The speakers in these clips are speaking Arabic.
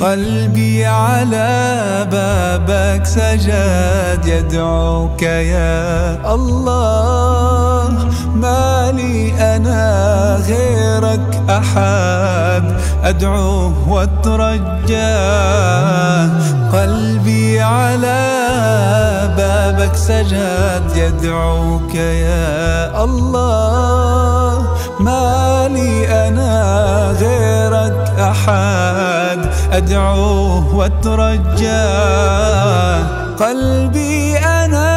قلبي على بابك سجد يدعوك يا الله، ما لي أنا غيرك أحد أدعوه وأترجاه. قلبي على بابك سجد يدعوك يا الله، ما لي أنا غيرك أحد أدعوه وأترجاه. قلبي أنا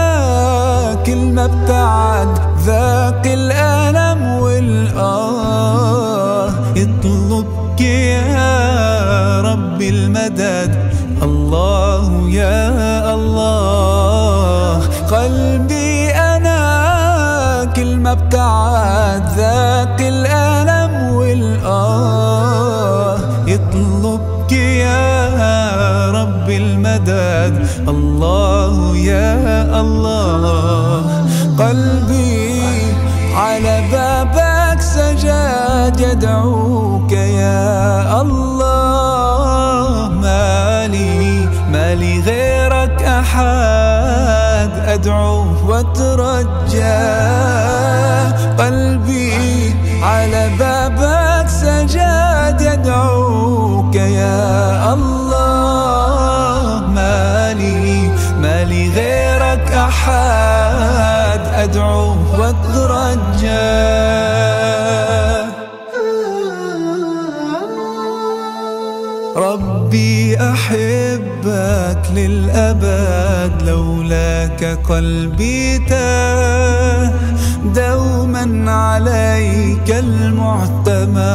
كل ما ابتعد ذاق الألم والآه، يطلبك يا ربي المدد الله يا الله. قلبي أنا كل ما ابتعد ذاق الألم والآه، يطلبك يا رب المدد الله يا الله. قلبي على بابك سجد يدعوك يا الله، مالي غيرك أحد أدعوه وأترجاه. قلبي على بابك سجد يدعوك يا الله، مالي غيرك أحد أدعوه وأترجاه. ربي أحبك للأبد، لولاك قلبي تاه، دوما عليك المعتمد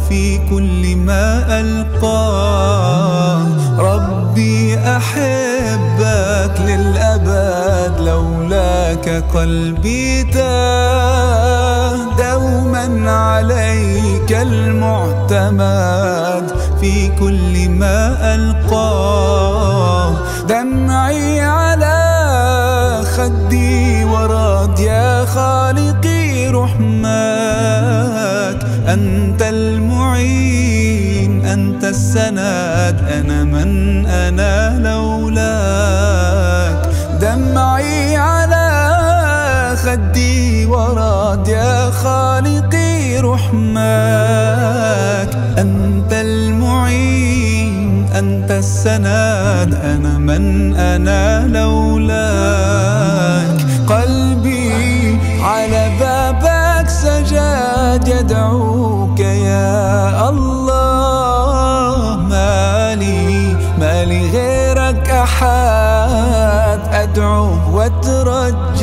في كل ما ألقاه. ربي أحبك للأبد، لولاك قلبي تاه، دوما عليك المعتمد في كل ما ألقاه. دمعي على خدي ورد يا خالقي رحمك، أنت المعين أنت السند، أنا من أنا لولاك. دمعي على خدي ورد يا خالقي رحمك، أنت المعين أنت السند، أنا من أنا لولاك. قلبي على بابك سجد يدعوك يا الله، مالي غيرك أحد أدعوه وأترجاه.